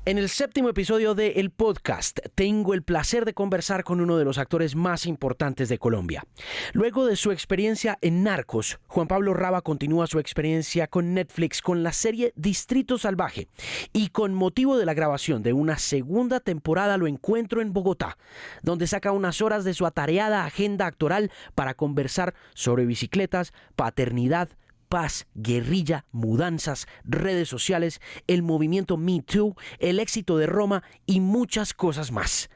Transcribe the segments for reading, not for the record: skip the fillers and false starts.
En el séptimo episodio de El Podcast, tengo el placer de conversar con uno de los actores más importantes de Colombia. Luego de su experiencia en Narcos, Juan Pablo Rava continúa su experiencia con Netflix con la serie Distrito Salvaje. Y con motivo de la grabación de una segunda temporada lo encuentro en Bogotá, donde saca unas horas de su atareada agenda actoral para conversar sobre bicicletas, paternidad, paz, guerrilla, mudanzas, redes sociales, el movimiento Me Too, el éxito de Roma y muchas cosas más.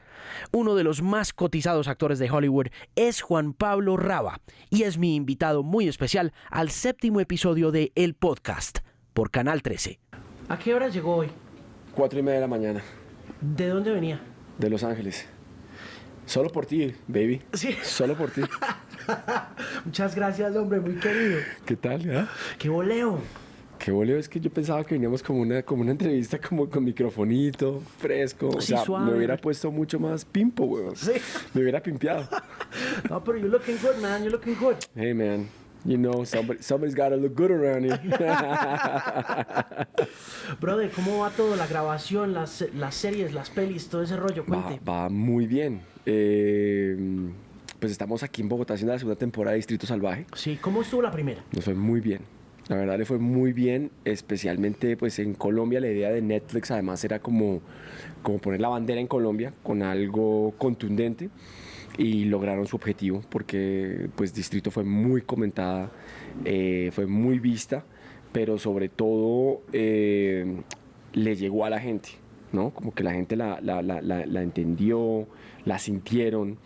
Uno de los más cotizados actores de Hollywood es Juan Pablo Rava y es mi invitado muy especial al séptimo episodio de El Podcast por Canal 13. ¿A qué hora llegó hoy? 4:30 de la mañana. ¿De dónde venía? De Los Ángeles. Solo por ti, baby. Sí. Solo por ti. Muchas gracias, hombre, muy querido. ¿Qué tal, ya? ¡Qué voleo! Qué voleo, es que yo pensaba que veníamos como una entrevista como con microfonito, fresco. O Sí, sea, suave. me hubiera puesto mucho más pimpo, weón. Sí. Me hubiera pimpeado. No, pero you're looking good, man. You're looking good. Hey, man. You know, somebody's gotta look good around here. Brother, ¿cómo va todo? La grabación, las series, las pelis, todo ese rollo, cuente. Va muy bien. Pues estamos aquí en Bogotá haciendo la segunda temporada de Distrito Salvaje. Sí, ¿cómo estuvo la primera? Nos fue muy bien. La verdad le fue muy bien, especialmente pues en Colombia. La idea de Netflix además era como poner la bandera en Colombia con algo contundente y lograron su objetivo porque pues Distrito fue muy comentada, fue muy vista, pero sobre todo le llegó a la gente, ¿no? Como que la gente la entendió, la sintieron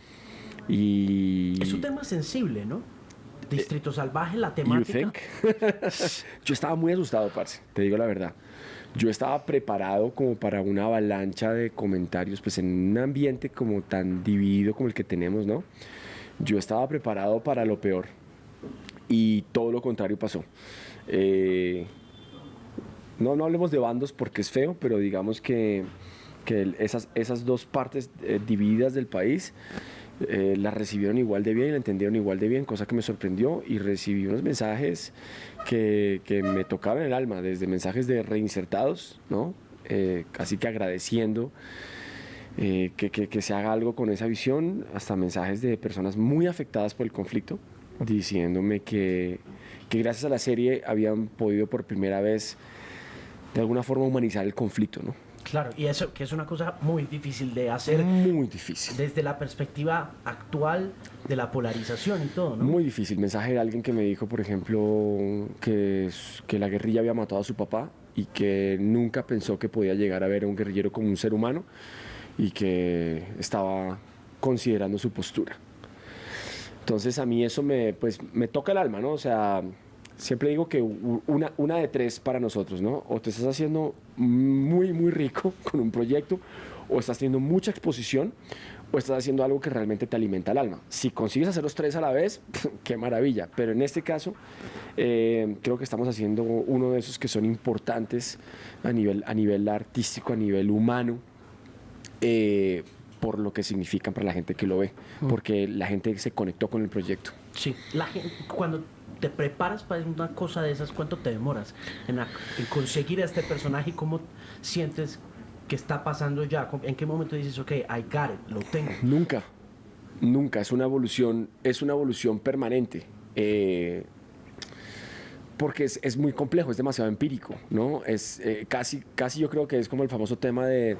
y... Es un tema sensible, ¿no? Distrito Salvaje, la You temática. think? Yo estaba muy asustado, parce, te digo la verdad. Yo estaba preparado como para una avalancha de comentarios, pues en un ambiente como tan dividido como el que tenemos, ¿no? Yo estaba preparado para lo peor y todo lo contrario pasó. No hablemos de bandos porque es feo, pero digamos que esas dos partes divididas del país la recibieron igual de bien y la entendieron igual de bien, cosa que me sorprendió, y recibí unos mensajes que me tocaban el alma, desde mensajes de reinsertados, ¿no? Casi que agradeciendo que se haga algo con esa visión, hasta mensajes de personas muy afectadas por el conflicto, diciéndome que gracias a la serie habían podido por primera vez de alguna forma humanizar el conflicto, ¿no? Claro, y eso que es una cosa muy difícil de hacer. Muy difícil. Desde la perspectiva actual de la polarización y todo, ¿no? Muy difícil. Mensaje de alguien que me dijo, por ejemplo, que la guerrilla había matado a su papá y que nunca pensó que podía llegar a ver a un guerrillero como un ser humano y que estaba considerando su postura. Entonces a mí eso me toca el alma, ¿no? O sea, siempre digo que una de tres para nosotros, ¿no? O te estás haciendo muy, muy rico con un proyecto, o estás teniendo mucha exposición, o estás haciendo algo que realmente te alimenta el alma. Si consigues hacer los tres a la vez, qué maravilla. Pero en este caso, creo que estamos haciendo uno de esos que son importantes a nivel artístico, a nivel humano, por lo que significan para la gente que lo ve, porque la gente se conectó con el proyecto. Sí, la gente, cuando te preparas para una cosa de esas, ¿cuánto te demoras en conseguir a este personaje y cómo sientes que está pasando ya? ¿En qué momento dices, ok, I got it, lo tengo? Nunca, es una evolución permanente. Porque es muy complejo, es demasiado empírico, ¿no? Casi yo creo que es como el famoso tema de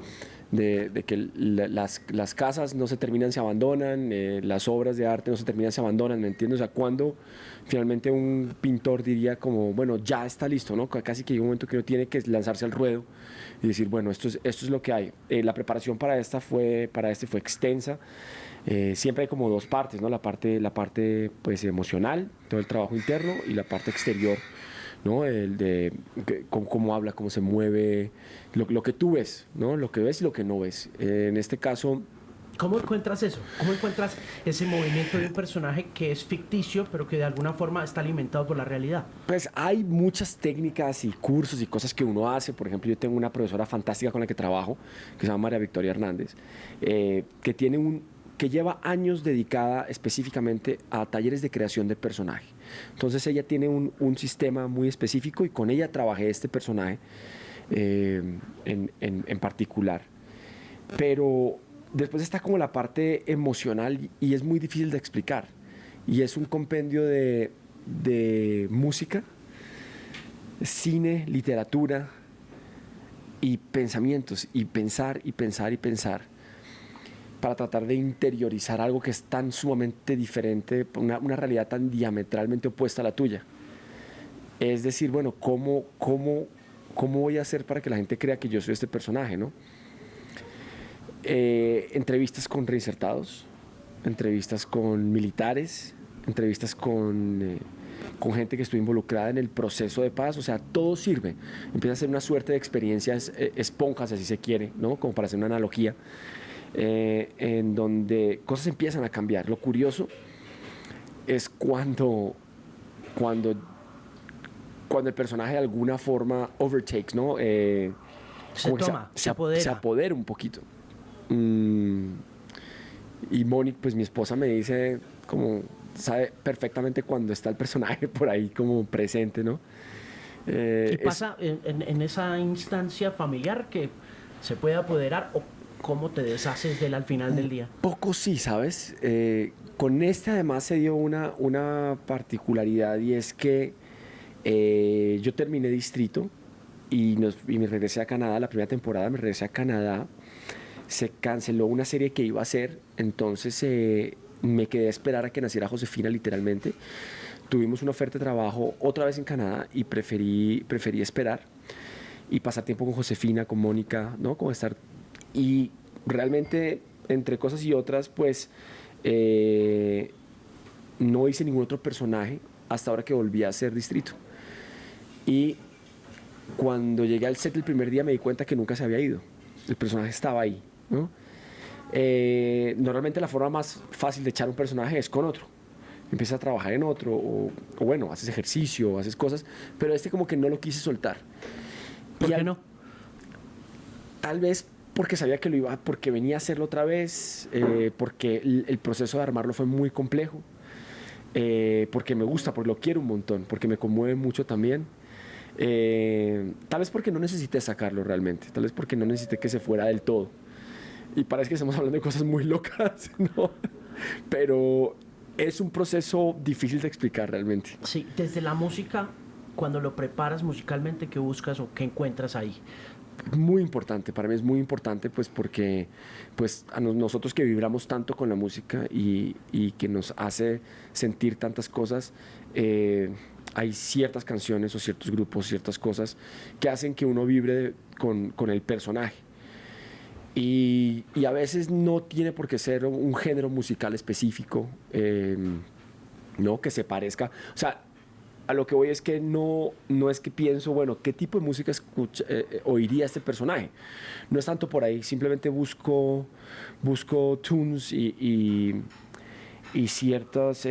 que las casas no se terminan, se abandonan, las obras de arte no se terminan, se abandonan, ¿me entiendes? O sea, cuando finalmente un pintor diría como, bueno, ya está listo, ¿no? Casi que hay un momento que uno tiene que lanzarse al ruedo y decir, bueno, esto es lo que hay. La preparación para este fue extensa. Siempre hay como dos partes, ¿no? La parte pues emocional, todo el trabajo interno, y la parte exterior, ¿no? El de cómo habla, cómo se mueve, lo que tú ves, ¿no? Lo que ves y lo que no ves. En este caso... ¿Cómo encuentras eso? ¿Cómo encuentras ese movimiento de un personaje que es ficticio, pero que de alguna forma está alimentado por la realidad? Pues hay muchas técnicas y cursos y cosas que uno hace. Por ejemplo, yo tengo una profesora fantástica con la que trabajo, que se llama María Victoria Hernández, que lleva años dedicada específicamente a talleres de creación de personaje. Entonces ella tiene un sistema muy específico y con ella trabajé este personaje en particular. Pero después está como la parte emocional y es muy difícil de explicar. Y es un compendio de música, cine, literatura y pensamientos, y pensar y pensar y pensar para tratar de interiorizar algo que es tan sumamente diferente, una realidad tan diametralmente opuesta a la tuya. Es decir, bueno, ¿cómo voy a hacer para que la gente crea que yo soy este personaje, ¿no? Entrevistas con reinsertados, entrevistas con militares, entrevistas con gente que estuvo involucrada en el proceso de paz, o sea, todo sirve. Empieza a ser una suerte de experiencias esponjas, si así se quiere, ¿no? Como para hacer una analogía, en donde cosas empiezan a cambiar. Lo curioso es cuando el personaje de alguna forma overtakes, ¿no? Se apodera un poquito. Y Mónica, pues mi esposa, me dice como sabe perfectamente cuando está el personaje por ahí como presente, ¿no? ¿Y pasa en esa instancia familiar que se puede apoderar o cómo te deshaces de él al final del día? Poco sí, ¿sabes? Con este además se dio una particularidad y es que yo terminé Distrito y me regresé a Canadá. La primera temporada me regresé a Canadá. Se canceló una serie que iba a hacer, entonces me quedé a esperar a que naciera Josefina, literalmente. Tuvimos una oferta de trabajo otra vez en Canadá y preferí esperar y pasar tiempo con Josefina, con Mónica, ¿no? Como estar. Y realmente, entre cosas y otras, pues no hice ningún otro personaje hasta ahora que volví a hacer Distrito. Y cuando llegué al set el primer día me di cuenta que nunca se había ido. El personaje estaba ahí, ¿no? Normalmente la forma más fácil de echar un personaje es con otro. Empiezas a trabajar en otro, o bueno, haces ejercicio, haces cosas, pero este como que no lo quise soltar. ¿Por qué no? Tal vez porque sabía que lo iba, porque venía a hacerlo otra vez, porque el proceso de armarlo fue muy complejo, porque me gusta, porque lo quiero un montón, porque me conmueve mucho también. Tal vez porque no necesité sacarlo realmente, tal vez porque no necesité que se fuera del todo. Y parece que estamos hablando de cosas muy locas, ¿no? Pero es un proceso difícil de explicar realmente. Sí, desde la música, cuando lo preparas musicalmente, ¿qué buscas o qué encuentras ahí? Muy importante, para mí es muy importante, pues porque pues nosotros que vibramos tanto con la música y que nos hace sentir tantas cosas, hay ciertas canciones o ciertos grupos, ciertas cosas que hacen que uno vibre con el personaje. Y a veces no tiene por qué ser un género musical específico, ¿no? Que se parezca. O sea, a lo que voy es que no es que pienso, bueno, ¿qué tipo de música oiría este personaje? No es tanto por ahí, simplemente busco tunes y ciertas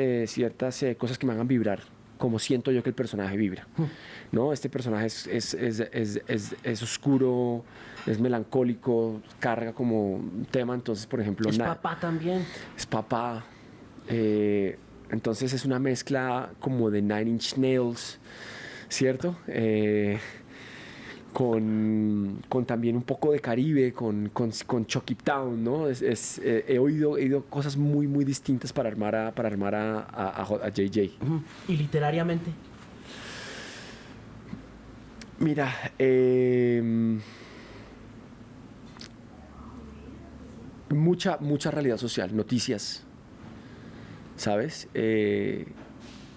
cosas que me hagan vibrar, como siento yo que el personaje vibra, ¿no? Este personaje es oscuro, es melancólico, carga como un tema, entonces, por ejemplo... ¿Es papá también? Es papá. Entonces es una mezcla como de Nine Inch Nails, ¿cierto? Con también un poco de Caribe, con Chucky Town, ¿no? He oído cosas muy, muy distintas para armar a JJ. ¿Y literariamente? Mira, mucha realidad social, noticias, ¿sabes?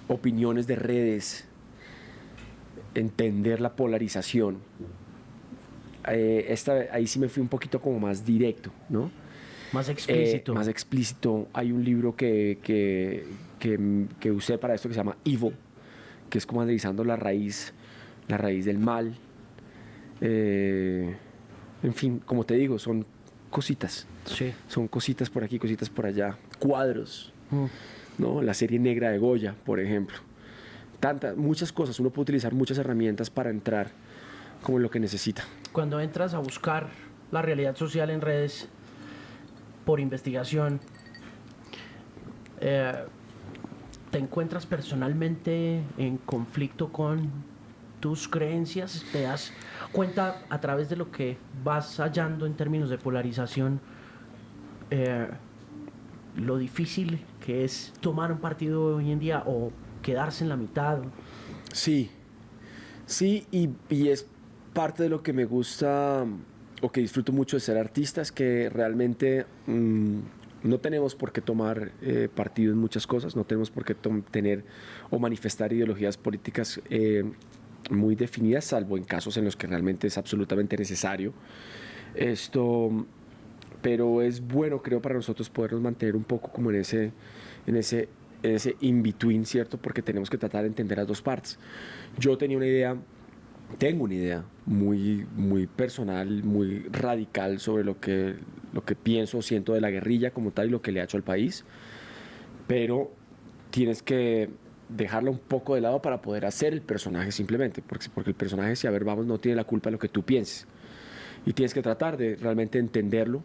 Opiniones de redes, entender la polarización. Ahí sí me fui un poquito como más directo, ¿no? Más explícito. Más explícito. Hay un libro que usé para esto que se llama Evil, que es como analizando la raíz del mal. En fin, como te digo, son cositas. Sí. Son cositas por aquí, cositas por allá. Cuadros, ¿no? La serie negra de Goya, por ejemplo. Muchas cosas. Uno puede utilizar muchas herramientas para entrar como en lo que necesita. Cuando entras a buscar la realidad social en redes por investigación, ¿te encuentras personalmente en conflicto con tus creencias? ¿Te das cuenta a través de lo que vas hallando en términos de polarización lo difícil que es tomar un partido hoy en día o quedarse en la mitad? Sí, sí, y es parte de lo que me gusta o que disfruto mucho de ser artista, es que realmente no tenemos por qué tomar partido en muchas cosas, no tenemos por qué tener o manifestar ideologías políticas muy definidas, salvo en casos en los que realmente es absolutamente necesario. Pero es bueno, creo, para nosotros podernos mantener un poco como en ese in-between, ¿cierto? Porque tenemos que tratar de entender las dos partes. Yo tengo una idea muy, muy personal, muy radical sobre lo que pienso o siento de la guerrilla como tal y lo que le ha hecho al país, pero tienes que dejarla un poco de lado para poder hacer el personaje simplemente, porque el personaje, si a ver, vamos, no tiene la culpa de lo que tú pienses. Y tienes que tratar de realmente entenderlo,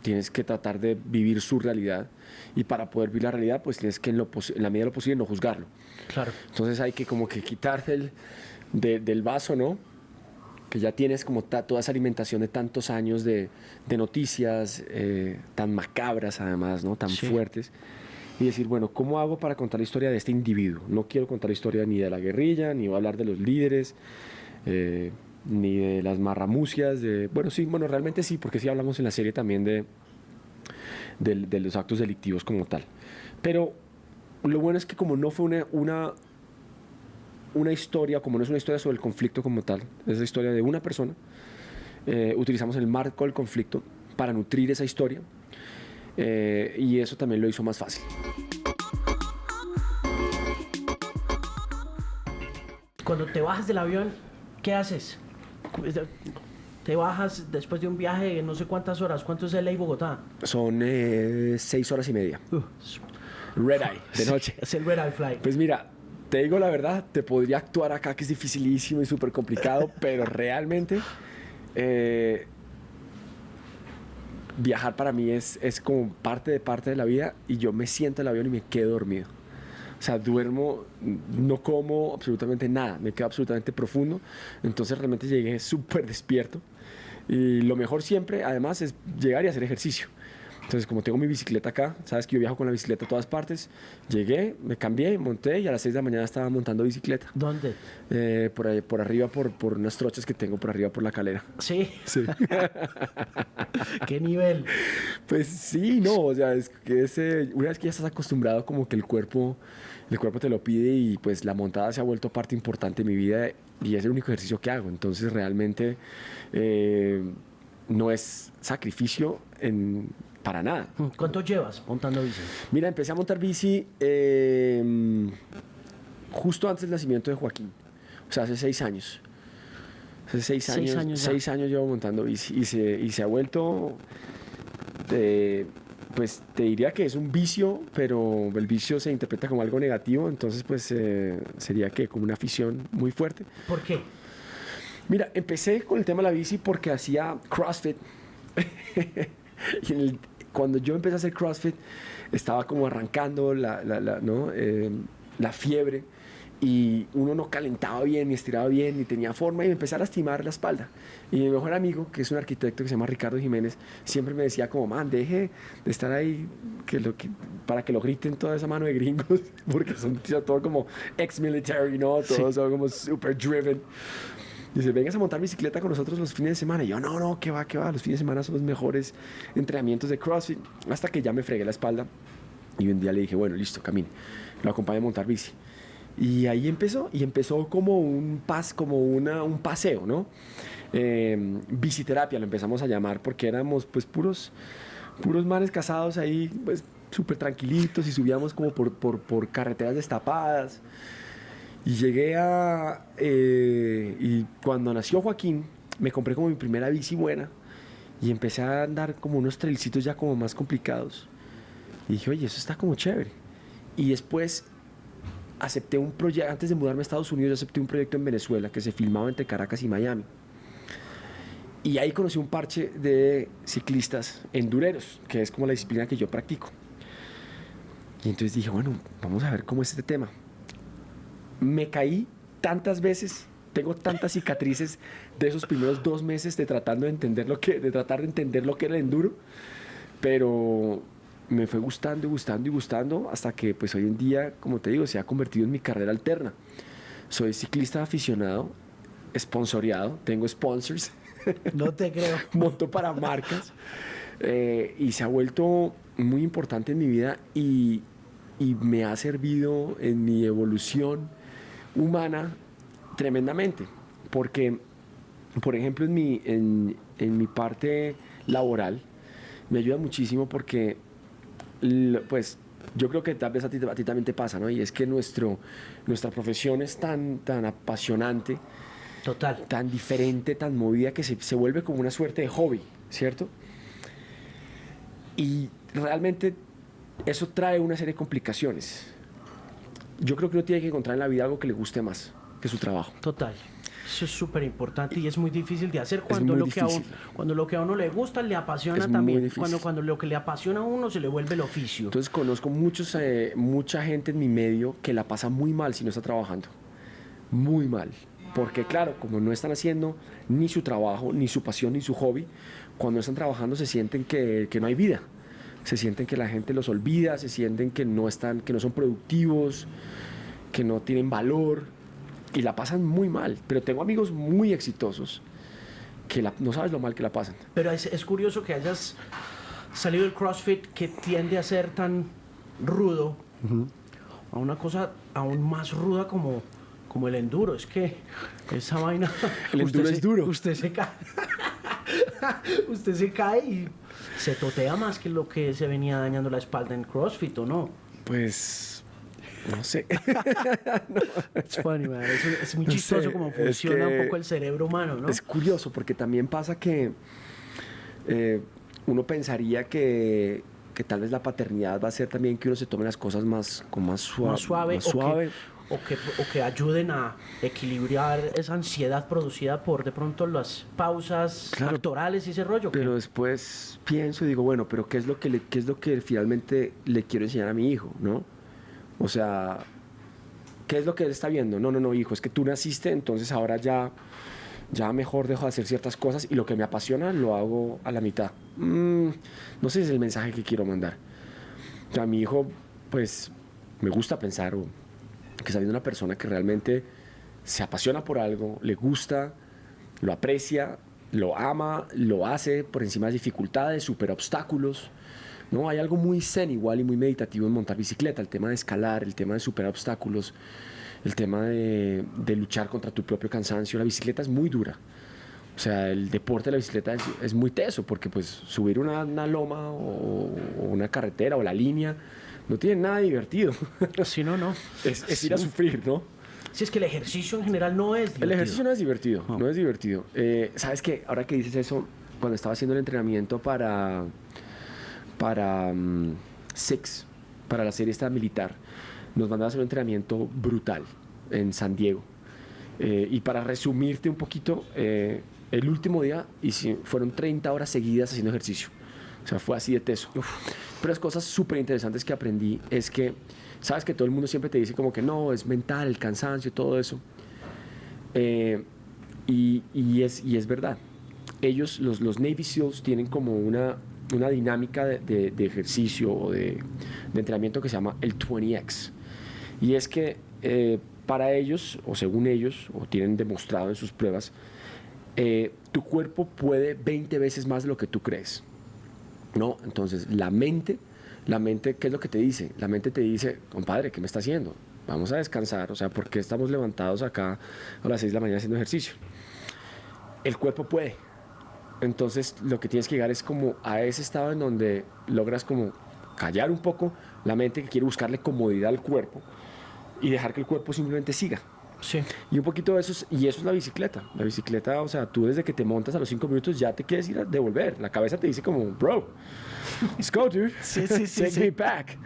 tienes que tratar de vivir su realidad, y para poder vivir la realidad pues tienes que en la medida de lo posible no juzgarlo. Claro. Entonces hay que como que quitarse del vaso, ¿no? Que ya tienes como toda esa alimentación de tantos años de noticias tan macabras además, ¿no? Tan fuertes, y decir, bueno, ¿cómo hago para contar la historia de este individuo? No quiero contar la historia ni de la guerrilla, ni voy a hablar de los líderes, ni de las marramucias, bueno, realmente sí, porque sí hablamos en la serie también de los actos delictivos como tal. Pero lo bueno es que como no fue una historia, como no es una historia sobre el conflicto como tal, es la historia de una persona, utilizamos el marco del conflicto para nutrir esa historia, y eso también lo hizo más fácil. Cuando te bajas del avión, ¿qué haces? Te bajas después de un viaje de no sé cuántas horas. ¿Cuánto es LA y Bogotá? Son 6 horas y media. Red Eye, de noche. Es el Red Eye Flight. Pues mira, te digo la verdad, te podría actuar acá que es dificilísimo y súper complicado, pero realmente viajar para mí es como parte de la vida, y yo me siento en el avión y me quedo dormido. O sea, duermo, no como absolutamente nada, me quedo absolutamente profundo. Entonces realmente llegué súper despierto, y lo mejor siempre además es llegar y hacer ejercicio. Entonces, como tengo mi bicicleta acá, sabes que yo viajo con la bicicleta a todas partes, llegué, me cambié, monté, y a las 6 de la mañana estaba montando bicicleta. ¿Dónde? Por ahí, por arriba, por unas trochas que tengo por arriba por la calera. Sí. Sí. ¿Qué nivel? Pues sí, no, o sea, es que una vez que ya estás acostumbrado, como que el cuerpo te lo pide, y pues la montada se ha vuelto parte importante de mi vida, y es el único ejercicio que hago. Entonces realmente no es sacrificio para nada. ¿Cuánto llevas montando bici? Mira, empecé a montar bici justo antes del nacimiento de Joaquín, o sea, hace 6 años. Hace 6 años, 6 años llevo montando bici, y se ha vuelto, pues te diría que es un vicio, pero el vicio se interpreta como algo negativo, entonces pues sería que como una afición muy fuerte. ¿Por qué? Mira, empecé con el tema de la bici porque hacía CrossFit. Y cuando yo empecé a hacer CrossFit, estaba como arrancando ¿no? La fiebre, y uno no calentaba bien, ni estiraba bien, ni tenía forma, y me empecé a lastimar la espalda. Y mi mejor amigo, que es un arquitecto que se llama Ricardo Jiménez, siempre me decía como, man, deje de estar ahí para que lo griten toda esa mano de gringos, porque son todo como ex-military, ¿no? Todos son como super driven. Dice, vengas a montar bicicleta con nosotros los fines de semana. Y yo, no, que va, los fines de semana son los mejores entrenamientos de CrossFit. Hasta que ya me fregué la espalda, y un día le dije, bueno, listo, camine, lo acompañé a montar bici. Y ahí empezó como un paseo, ¿no? Biciterapia lo empezamos a llamar, porque éramos pues puros manes casados ahí, pues súper tranquilitos, y subíamos como por carreteras destapadas. Y llegué y cuando nació Joaquín, me compré como mi primera bici buena, y empecé a andar como unos trailcitos ya como más complicados. Y dije, oye, eso está como chévere. Y después acepté un proyecto, antes de mudarme a Estados Unidos, yo acepté un proyecto en Venezuela que se filmaba entre Caracas y Miami. Y ahí conocí un parche de ciclistas endureros, que es como la disciplina que yo practico. Y entonces dije, bueno, vamos a ver cómo es este tema. Me caí tantas veces tengo tantas cicatrices de esos primeros 2 meses de tratar de entender lo que era el enduro, pero me fue gustando y gustando y gustando hasta que pues hoy en día, como te digo, se ha convertido en mi carrera alterna. Soy ciclista aficionado, sponsoreado, tengo sponsors. No te creo. Monto para marcas y se ha vuelto muy importante en mi vida y me ha servido en mi evolución humana tremendamente. Porque, por ejemplo, en mi parte laboral me ayuda muchísimo porque, pues, yo creo que tal vez a ti también te pasa, ¿no? Y es que nuestra profesión es tan apasionante, Total. tan diferente, tan movida, que se vuelve como una suerte de hobby, ¿cierto? Y realmente eso trae una serie de complicaciones. Yo creo que uno tiene que encontrar en la vida algo que le guste más que su trabajo. Total. Eso es súper importante y es muy difícil de hacer muy difícil. cuando lo que a uno le gusta le apasiona Es muy también. difícil. Cuando lo que le apasiona a uno se le vuelve el oficio. Entonces conozco mucha gente en mi medio que la pasa muy mal si no está trabajando. Muy mal. Porque claro, como no están haciendo ni su trabajo, ni su pasión, ni su hobby, cuando están trabajando se sienten que no hay vida. Se sienten que la gente los olvida, se sienten que no son productivos, que no tienen valor y la pasan muy mal. Pero tengo amigos muy exitosos que no sabes lo mal que la pasan. Pero es curioso que hayas salido del CrossFit, que tiende a ser tan rudo, a una cosa aún más ruda como el enduro. Es que esa vaina... El enduro es duro. Usted se cae. Usted se cae y se totea más que lo que se venía dañando la espalda en CrossFit, ¿o no? Pues... no sé. It's funny, man. Es muy chistoso cómo funciona un poco el cerebro humano, ¿no? Es curioso porque también pasa que uno pensaría que tal vez la paternidad va a ser también que uno se tome las cosas más suave. O que ayuden a equilibrar esa ansiedad producida por de pronto las pausas actorales y ese rollo. Pero después pienso y digo, bueno, pero ¿qué es lo que finalmente le quiero enseñar a mi hijo, ¿no? O sea, ¿qué es lo que él está viendo? No, hijo, es que tú naciste, entonces ahora ya mejor dejo de hacer ciertas cosas y lo que me apasiona lo hago a la mitad. No sé si es el mensaje que quiero mandar. O sea, a mi hijo, pues, me gusta pensar que está viendo una persona que realmente se apasiona por algo, le gusta, lo aprecia, lo ama, lo hace por encima de dificultades, supera obstáculos. No, hay algo muy zen igual y muy meditativo en montar bicicleta, el tema de escalar, el tema de superar obstáculos, el tema de luchar contra tu propio cansancio. La bicicleta es muy dura. O sea, el deporte de la bicicleta es muy teso porque pues subir una loma o una carretera o la línea no tiene nada divertido. Si no. Es ir a sufrir, ¿no? Si es que el ejercicio en general no es divertido. El ejercicio no es divertido, no es divertido. ¿Sabes qué? Ahora que dices eso, cuando estaba haciendo el entrenamiento para Six, para la serie esta militar, nos mandaban a hacer un entrenamiento brutal en San Diego. Y para resumirte un poquito, el último día fueron 30 horas seguidas haciendo ejercicio. O sea, fue así de teso. Pero las cosas súper interesantes que aprendí es que, sabes que todo el mundo siempre te dice como que no, es mental, el cansancio, todo eso. Y es verdad. Ellos, los Navy SEALs, tienen como una dinámica de ejercicio o de entrenamiento que se llama el 20X. Y es que para ellos, o según ellos, o tienen demostrado en sus pruebas, tu cuerpo puede 20 veces más de lo que tú crees, ¿no? Entonces, la mente, ¿qué es lo que te dice? La mente te dice, compadre, ¿qué me está haciendo? Vamos a descansar, o sea, ¿por qué estamos levantados acá a las 6 de la mañana haciendo ejercicio? El cuerpo puede. Entonces, lo que tienes que llegar es como a ese estado en donde logras como callar un poco la mente que quiere buscarle comodidad al cuerpo y dejar que el cuerpo simplemente siga. Sí. Y un poquito de eso es la bicicleta. La bicicleta, o sea, tú desde que te montas a los 5 minutos ya te quieres ir a devolver. La cabeza te dice como, bro, let's go, dude. Sí. Take me back.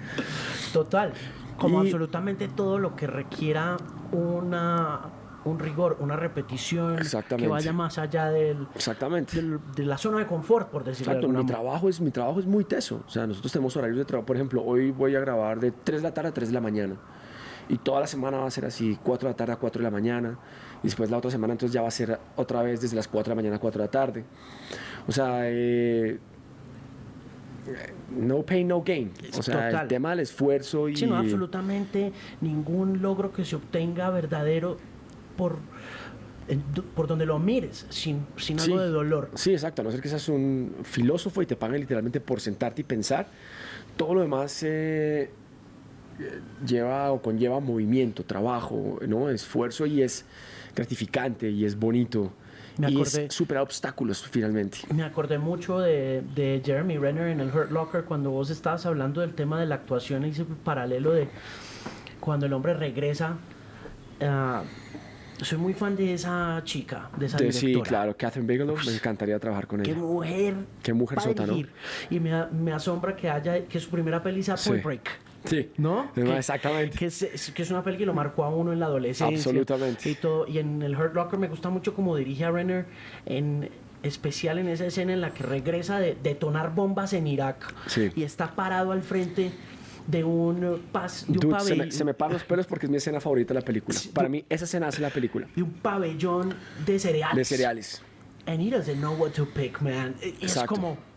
Total. Como absolutamente todo lo que requiera un rigor, una repetición que vaya más allá de la zona de confort, por decirlo de alguna manera. Mi trabajo es muy teso. O sea, nosotros tenemos horarios de trabajo. Por ejemplo, hoy voy a grabar de 3 de la tarde a 3 de la mañana. Y toda la semana va a ser así, 4 de la tarde a 4 de la mañana. Y después la otra semana entonces ya va a ser otra vez desde las 4 de la mañana a 4 de la tarde. O sea, no pain, no gain. O sea, Total. el tema del esfuerzo y... Sí, no, absolutamente ningún logro que se obtenga verdadero por donde lo mires, sin Sí, algo de dolor. sí, exacto. A no ser que seas un filósofo y te paguen literalmente por sentarte y pensar, todo lo demás lleva o conlleva movimiento, trabajo, ¿no? Esfuerzo, y es gratificante y es bonito. Me Y acordé- es superar obstáculos finalmente. Me acordé mucho de Jeremy Renner en el Hurt Locker cuando vos estabas hablando del tema de la actuación, y ese paralelo de cuando el hombre regresa. Soy muy fan de esa chica, de esa Sí, directora. claro, Catherine Bigelow, me encantaría trabajar con Qué ella. mujer. Qué mujer pa' sota, ¿no? dirigir. Y me asombra que su primera peli sea Sí. Point Break. Sí, ¿No? exactamente. Que es una peli que lo marcó a uno en la adolescencia. Absolutamente. Y todo. Y en el Hurt Locker me gusta mucho cómo dirige a Renner, en especial en esa escena en la que regresa de detonar bombas en Irak. Sí. Y está parado al frente de un Dude, pabellón. se me paran los pelos porque es mi escena favorita de la película. Sí, Para mí, esa escena hace la película. De un pabellón de cereales. De cereales. And he doesn't know what to pick, man. Es Exacto. como...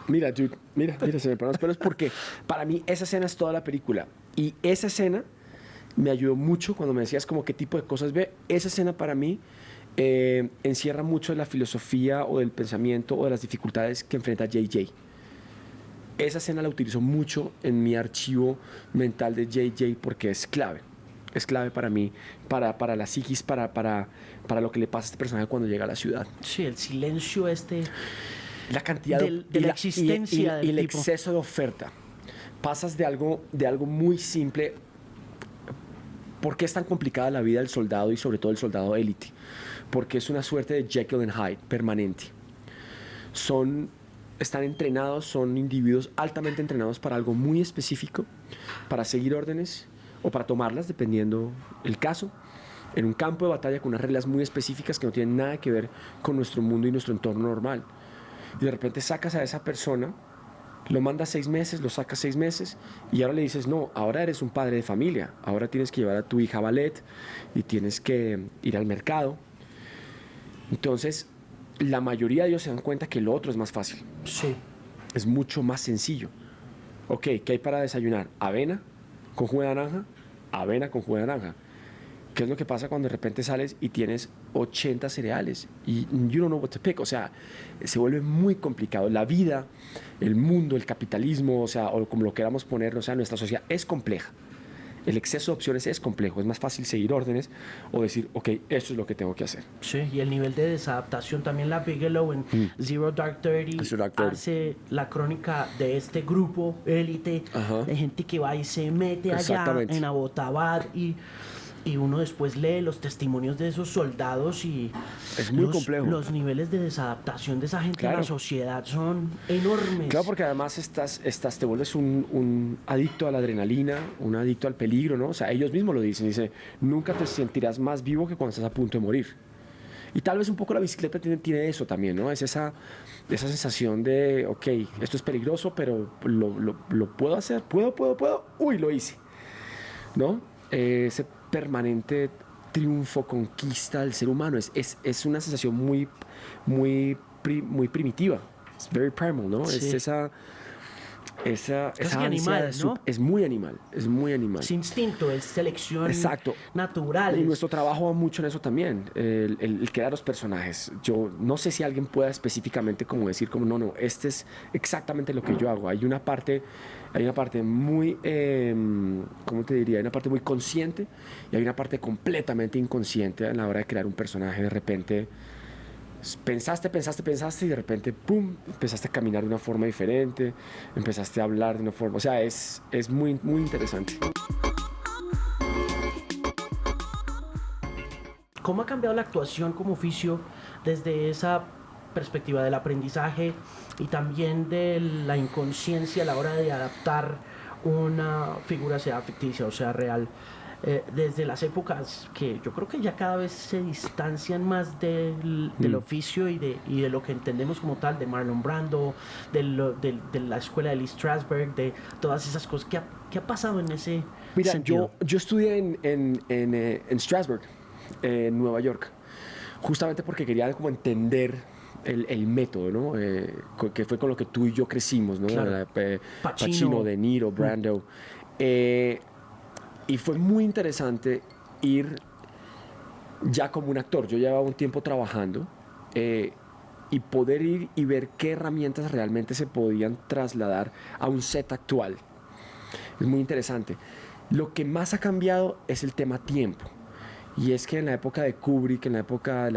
Mira, dude, mira, se me paran los pelos porque para mí esa escena es toda la película. Y esa escena me ayudó mucho cuando me decías como qué tipo de cosas ve. Esa escena para mí encierra mucho de la filosofía o del pensamiento o de las dificultades que enfrenta JJ. Esa escena la utilizo mucho en mi archivo mental de JJ porque es clave. Es clave para mí, para la psiquis, para lo que le pasa a este personaje cuando llega a la ciudad. Sí, el silencio La cantidad de la existencia y del el tipo. exceso de oferta. Pasas de algo muy simple. ¿Por qué es tan complicada la vida del soldado y sobre todo el soldado élite? Porque es una suerte de Jekyll and Hyde permanente. Están entrenados, son individuos altamente entrenados para algo muy específico, para seguir órdenes o para tomarlas, dependiendo el caso, en un campo de batalla con unas reglas muy específicas que no tienen nada que ver con nuestro mundo y nuestro entorno normal. Y de repente sacas a esa persona, lo mandas 6 meses, lo sacas 6 meses, y ahora le dices, no, ahora eres un padre de familia, ahora tienes que llevar a tu hija a ballet y tienes que ir al mercado. Entonces, la mayoría de ellos se dan cuenta que lo otro es más fácil, Sí. es mucho más sencillo. Ok, ¿qué hay para desayunar? Avena con jugo de naranja, avena con jugo de naranja. ¿Qué es lo que pasa cuando de repente sales y tienes 80 cereales y you don't know what to pick? O sea, se vuelve muy complicado. La vida, el mundo, el capitalismo, o sea, o como lo queramos poner, o sea, nuestra sociedad es compleja. El exceso de opciones es complejo. Es más fácil seguir órdenes o decir, ok, esto es lo que tengo que hacer. Sí, y el nivel de desadaptación también. La Bigelow en Zero Dark Thirty Zero Dark Thirty. hace la crónica de este grupo élite Ajá. de gente que va y se mete allá Exactamente. en Abbottabad, y uno después lee los testimonios de esos soldados y Es muy complejo. los niveles de desadaptación de esa gente en Claro. la sociedad son enormes. Claro, porque además te vuelves un adicto a la adrenalina, un adicto al peligro, ¿no? O sea, ellos mismos lo dicen, dice, nunca te sentirás más vivo que cuando estás a punto de morir. Y tal vez un poco la bicicleta tiene eso también, ¿no? Es esa sensación de, ok, esto es peligroso, pero lo puedo hacer, puedo, uy, lo hice, ¿no? Ese permanente triunfo, conquista del ser humano, es una sensación muy primitiva, es very primal, ¿no? Sí. Es esa Casi ansia animal, de ¿no? es muy animal, es muy animal. Es instinto, es selección Exacto. natural. Y nuestro trabajo va mucho en eso también, el crear los personajes. Yo no sé si alguien pueda específicamente como decir como no, este es exactamente lo que yo hago. Hay una parte muy, ¿cómo te diría? Hay una parte muy consciente y hay una parte completamente inconsciente a la hora de crear un personaje. De repente pensaste y de repente, ¡pum!, empezaste a caminar de una forma diferente, empezaste a hablar de una forma, o sea, es muy, muy interesante. ¿Cómo ha cambiado la actuación como oficio desde esa perspectiva del aprendizaje y también de la inconsciencia a la hora de adaptar una figura, sea ficticia o sea real, desde las épocas que yo creo que ya cada vez se distancian más del oficio y de lo que entendemos como tal, de Marlon Brando, de la escuela de Lee Strasberg, de todas esas cosas. ¿Qué ha pasado en ese Mira, sentido? yo estudié en Strasbourg, en Nueva York, justamente porque quería como entender el método, ¿no? Que fue con lo que tú y yo crecimos, ¿no? Claro. Pacino, De Niro, Brando. Y fue muy interesante ir ya como un actor. Yo llevaba un tiempo trabajando y poder ir y ver qué herramientas realmente se podían trasladar a un set actual. Es muy interesante. Lo que más ha cambiado es el tema tiempo. Y es que en la época de Kubrick, en la época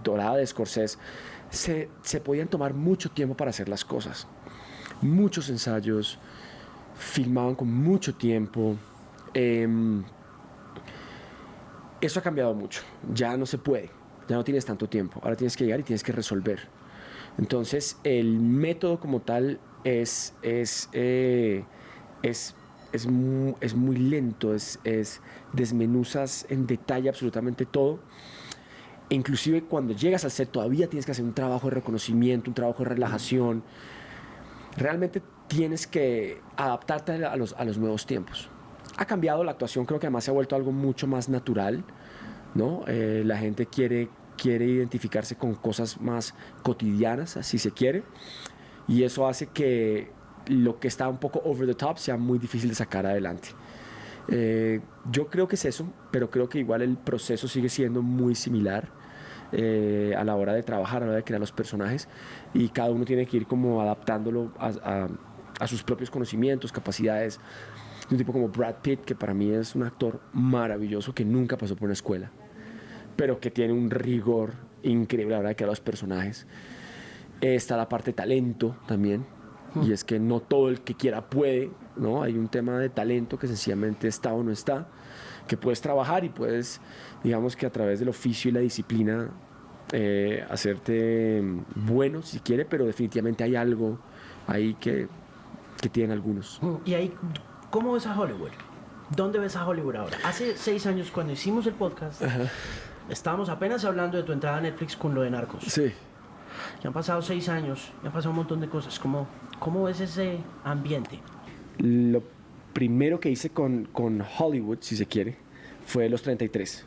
dorada de Scorsese, se podían tomar mucho tiempo para hacer las cosas. Muchos ensayos, filmaban con mucho tiempo. Eso ha cambiado mucho. Ya no se puede. Ya no tienes tanto tiempo. Ahora tienes que llegar y tienes que resolver. Entonces, el método como tal es muy lento, desmenuzas en detalle absolutamente todo. E inclusive cuando llegas al set todavía tienes que hacer un trabajo de reconocimiento, un trabajo de relajación. Realmente tienes que adaptarte a los nuevos tiempos. Ha cambiado la actuación, creo que además se ha vuelto algo mucho más natural, ¿no? La gente quiere identificarse con cosas más cotidianas, así se quiere, y eso hace que lo que está un poco over the top sea muy difícil de sacar adelante. Yo creo que es eso, pero creo que igual el proceso sigue siendo muy similar a la hora de trabajar, a la hora de crear los personajes, y cada uno tiene que ir como adaptándolo a sus propios conocimientos, capacidades. Un tipo como Brad Pitt, que para mí es un actor maravilloso, que nunca pasó por una escuela, pero que tiene un rigor increíble a la hora de crear los personajes. Está la parte de talento también, y es que no todo el que quiera puede, ¿no? Hay un tema de talento que sencillamente está o no está, que puedes trabajar y puedes, digamos que a través del oficio y la disciplina, hacerte bueno si quiere, pero definitivamente hay algo ahí que tienen algunos. Y ahí, ¿cómo ves a Hollywood? ¿Dónde ves a Hollywood ahora? Hace 6 años, cuando hicimos el podcast, estábamos apenas hablando de tu entrada a Netflix con lo de Narcos. Sí. Ya han pasado 6 años, ya han pasado un montón de cosas. ¿Cómo ves ese ambiente? Lo primero que hice con Hollywood, si se quiere, fue Los 33.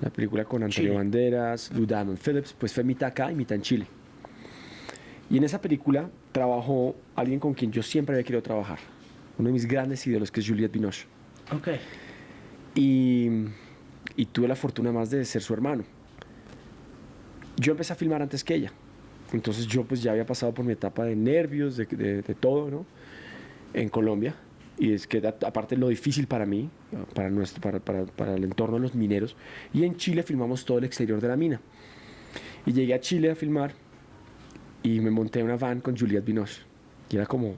La película con Antonio Chile. Banderas, Lou Diamond Phillips, pues fue mitad acá y mitad en Chile. Y en esa película trabajó alguien con quien yo siempre había querido trabajar. Uno de mis grandes ídolos, que es Juliette Binoche. Ok. Y tuve la fortuna más de ser su hermano. Yo empecé a filmar antes que ella. Entonces yo pues ya había pasado por mi etapa de nervios, de todo, ¿no? En Colombia. Y es que aparte lo difícil para mí, para el entorno de los mineros. Y en Chile filmamos todo el exterior de la mina. Y llegué a Chile a filmar y me monté en una van con Juliette Binoche. Y era como...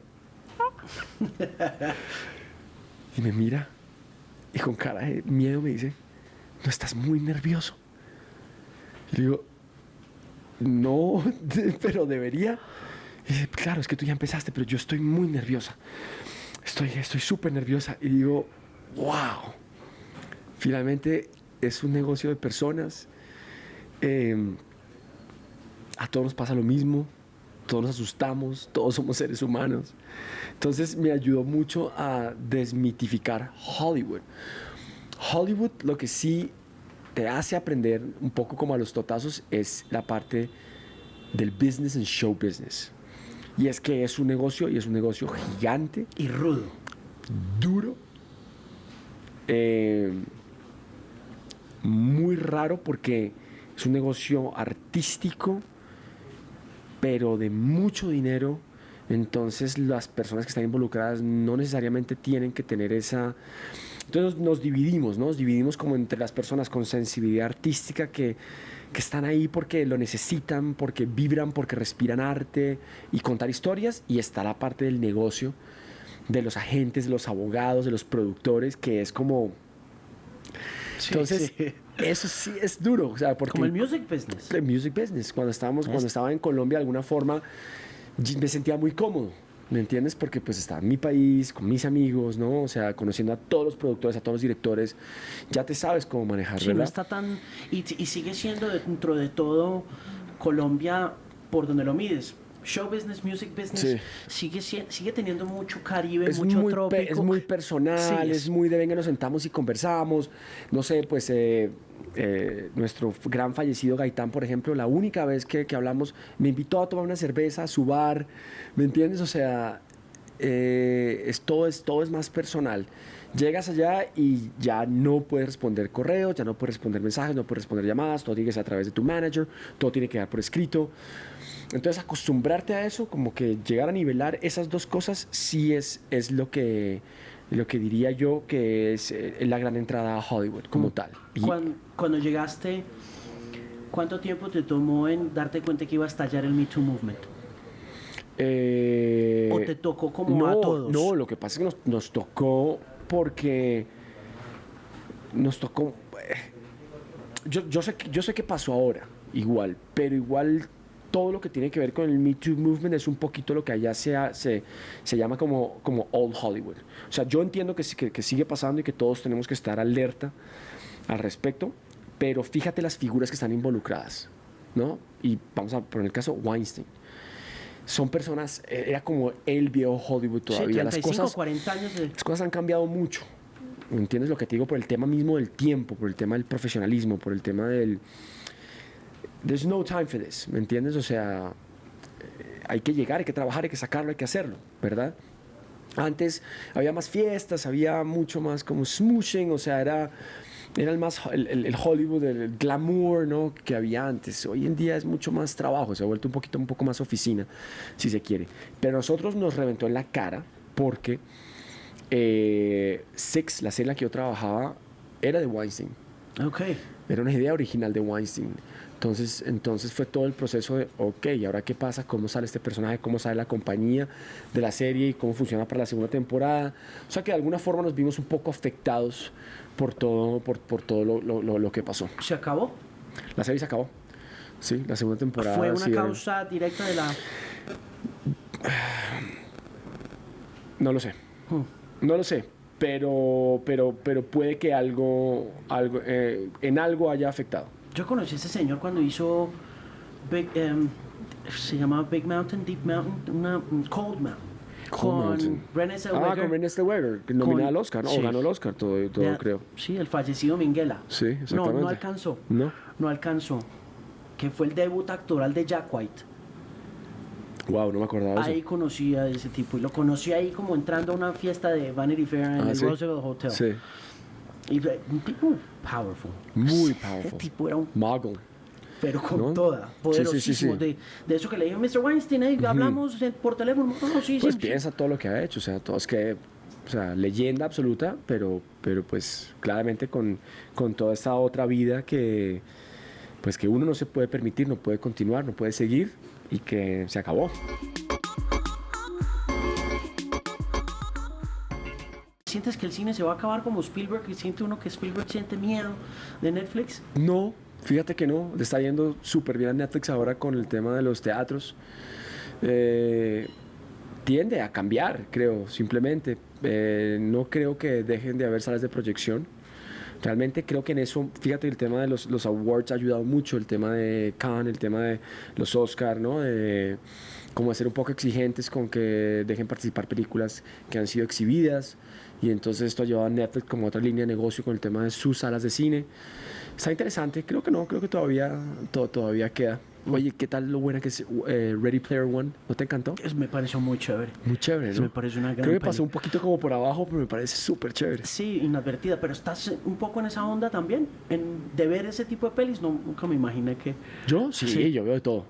Y me mira y con cara de miedo me dice, ¿no estás muy nervioso? Y le digo, no, pero debería. Y dice, claro, es que tú ya empezaste, pero yo estoy muy nerviosa. Estoy súper nerviosa. Y digo, wow. Finalmente es un negocio de personas. A todos nos pasa lo mismo. Todos nos asustamos. Todos somos seres humanos. Entonces me ayudó mucho a desmitificar Hollywood. Hollywood lo que sí te hace aprender un poco como a los totazos es la parte del business and show business. Y es que es un negocio y es un negocio gigante, Y rudo. duro, muy raro porque es un negocio artístico, pero de mucho dinero. Entonces las personas que están involucradas no necesariamente tienen que tener esa... Entonces nos dividimos, ¿no? Nos dividimos como entre las personas con sensibilidad artística que están ahí porque lo necesitan, porque vibran, porque respiran arte y contar historias, y está la parte del negocio, de los agentes, de los abogados, de los productores, que es como... Sí, Entonces, sí. eso sí es duro, o sea, porque... Como el music business. El music business. Cuando estaba en Colombia, de alguna forma, me sentía muy cómodo. ¿me entiendes? Porque pues estaba en mi país, con mis amigos, ¿no? O sea, conociendo a todos los productores, a todos los directores, ya te sabes cómo manejar, Sí, ¿verdad? no está tan... Y sigue siendo dentro de todo Colombia, por donde lo mides. Show business, music business, sigue teniendo mucho Caribe, mucho trópico. Es muy personal, Sí, es muy de venga, nos sentamos y conversamos. No sé, pues nuestro gran fallecido Gaitán, por ejemplo, la única vez que hablamos, me invitó a tomar una cerveza a su bar, ¿me entiendes? O sea, todo es más personal. Llegas allá y ya no puedes responder correos, ya no puedes responder mensajes, no puedes responder llamadas, todo tiene que ser a través de tu manager, todo tiene que dar por escrito. Entonces, acostumbrarte a eso, como que llegar a nivelar esas dos cosas, sí es lo que diría yo que es la gran entrada a Hollywood como tal. Y Cuando llegaste, ¿cuánto tiempo te tomó en darte cuenta que iba a estallar el Me Too Movement? ¿O te tocó como a todos? No, lo que pasa es que nos tocó porque nos tocó... yo sé qué pasó ahora, igual, pero igual todo lo que tiene que ver con el Me Too Movement es un poquito lo que allá se llama como Old Hollywood. O sea, yo entiendo que sigue pasando y que todos tenemos que estar alerta al respecto, pero fíjate las figuras que están involucradas, ¿no? Y vamos a poner el caso Weinstein. Son personas, era como el viejo Hollywood todavía. Sí, 35, 40 años las cosas han cambiado mucho. ¿Entiendes lo que te digo? Por el tema mismo del tiempo, por el tema del profesionalismo, por el tema del... There's no time for this, ¿me entiendes? O sea, hay que llegar, hay que trabajar, hay que sacarlo, hay que hacerlo, ¿verdad? Antes había más fiestas, había mucho más como smooshing, o sea, era el Hollywood, el glamour, ¿no? Que había antes. Hoy en día es mucho más trabajo, se ha vuelto un poco más oficina, si se quiere. Pero a nosotros nos reventó en la cara porque Six, la serie en la que yo trabajaba, era de Weinstein. Okay. Era una idea original de Weinstein. Entonces fue todo el proceso de, ok, ¿y ahora qué pasa? ¿Cómo sale este personaje? ¿Cómo sale la compañía de la serie? ¿Y cómo funciona para la segunda temporada? O sea que de alguna forma nos vimos un poco afectados por todo lo que pasó. ¿Se acabó? La serie se acabó. Sí, la segunda temporada. ¿Fue una causa directa de la...? No lo sé. No lo sé. Pero puede que en algo haya afectado. Yo conocí a ese señor cuando hizo se llamaba Big Mountain, Deep Mountain, Cold Mountain. Con Renée Zellweger. Con Renée Zellweger, nominada al Oscar, ¿no? Sí. O ganó el Oscar, todo creo. Sí, el fallecido Minghella. Sí, exactamente. No alcanzó. No alcanzó. Que fue el debut actoral de Jack White. Wow, no me acordaba de eso. Ahí conocí a ese tipo. Y lo conocí ahí como entrando a una fiesta de Vanity Fair en el Roosevelt Hotel. Sí. Y un tipo powerful. Muy powerful. Ese tipo era un... Mogul. Pero con toda, poderosísimo. Sí. De eso que le dije, Mr. Weinstein, hablamos por teléfono. Pues piensa todo lo que ha hecho, o sea, todo es que, o sea, leyenda absoluta, pero pues claramente con toda esta otra vida que, pues que uno no se puede permitir, no puede continuar, no puede seguir y que se acabó. ¿Sientes que el cine se va a acabar como Spielberg? ¿Y siente uno que Spielberg siente miedo de Netflix? No. Fíjate que no, le está yendo súper bien a Netflix ahora con el tema de los teatros. Tiende a cambiar, creo, simplemente. No creo que dejen de haber salas de proyección. Realmente creo que en eso, fíjate, el tema de los awards ha ayudado mucho, el tema de Cannes, el tema de los Oscar, ¿no? De como ser un poco exigentes con que dejen participar películas que han sido exhibidas. Y entonces esto ha llevado a Netflix como otra línea de negocio con el tema de sus salas de cine. Está interesante, creo que todavía queda. Oye, ¿qué tal lo buena que es Ready Player One? ¿No te encantó? Me pareció muy chévere. Muy chévere, ¿no? Me parece una gran Creo que pasó un poquito como por abajo, pero me parece súper chévere. Sí, inadvertida, pero estás un poco en esa onda también, de ver ese tipo de pelis. Nunca me imaginé que... ¿Yo? Sí, yo veo de todo.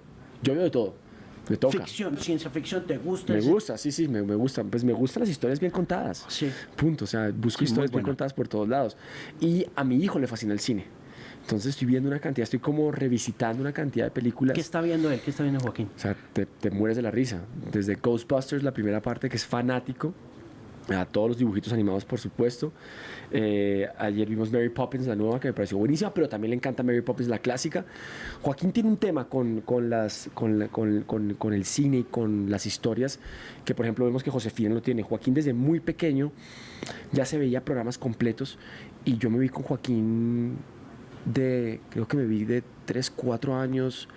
Me toca. Ficción, ciencia ficción, ¿te gusta? Me gusta, sí, me gusta. Pues me gustan las historias bien contadas. Sí. Punto, o sea, busco historias bien contadas por todos lados. Y a mi hijo le fascina el cine. Entonces estoy viendo estoy como revisitando una cantidad de películas. ¿Qué está viendo él? ¿Qué está viendo Joaquín? O sea, te mueres de la risa. Desde Ghostbusters, la primera parte, que es fanático. a todos los dibujitos animados, por supuesto. Ayer vimos Mary Poppins, la nueva, que me pareció buenísima, pero también le encanta Mary Poppins, la clásica. Joaquín tiene un tema con el cine y con las historias, que por ejemplo vemos que Josefina lo tiene. Joaquín desde muy pequeño ya se veía programas completos, y yo me vi con Joaquín creo que me vi de 3, 4 años,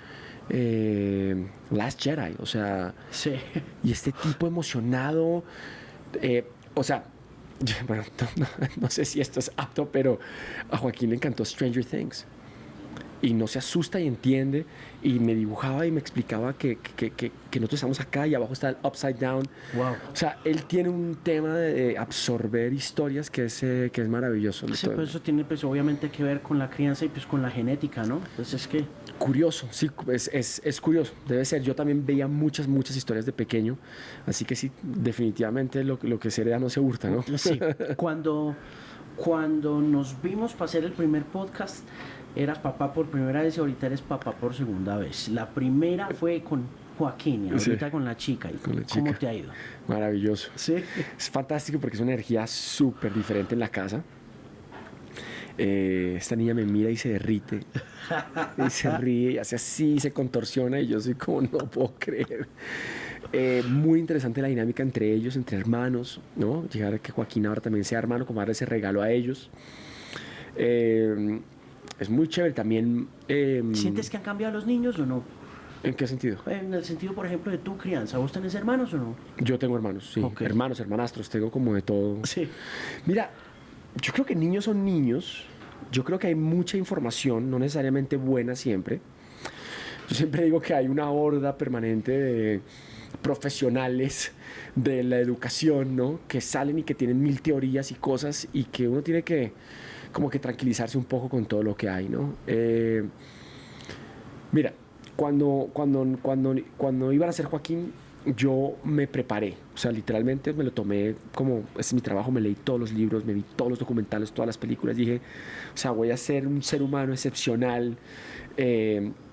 Last Jedi, o sea, Sí. y este tipo emocionado, o sea, bueno, no sé si esto es apto, pero a Joaquín le encantó Stranger Things. Y no se asusta y entiende. Y me dibujaba y me explicaba que nosotros estamos acá y abajo está el Upside Down. Wow. O sea, él tiene un tema de absorber historias que es maravilloso. Sí, pues eso tiene pues obviamente que ver con la crianza y pues con la genética, ¿no? Entonces es que... Curioso, sí, es curioso, debe ser. Yo también veía muchas historias de pequeño, así que sí, definitivamente lo que se hereda no se hurta, ¿no? Sí, cuando nos vimos para hacer el primer podcast, eras papá por primera vez y ahorita eres papá por segunda vez. La primera fue con Joaquín y ahorita Sí, con la chica. con la ¿Cómo chica. te ha ido? Maravilloso. Sí. Es fantástico porque es una energía súper diferente en la casa. Esta niña me mira y se derrite, y se ríe, y hace así, se contorsiona, y yo soy como, no puedo creer. Muy interesante la dinámica entre ellos, entre hermanos, ¿no? Llegar a que Joaquín ahora también sea hermano, como darle ese regalo a ellos. Es muy chévere también. ¿Sientes que han cambiado los niños o no? ¿En qué sentido? En el sentido, por ejemplo, de tu crianza. ¿Vos tenés hermanos o no? Yo tengo hermanos, sí. Ok. Hermanos, hermanastros, tengo como de todo. Sí. Mira, yo creo que niños son niños. Yo creo que hay mucha información, no necesariamente buena siempre. Yo siempre digo que hay una horda permanente de profesionales de la educación, ¿no? Que salen y que tienen 1000 teorías y cosas, y que uno tiene que como que tranquilizarse un poco con todo lo que hay, ¿no? Mira, cuando iban a ser Joaquín, yo me preparé, o sea, literalmente me lo tomé como, este es mi trabajo, me leí todos los libros, me vi todos los documentales, todas las películas, dije, o sea, voy a ser un ser humano excepcional,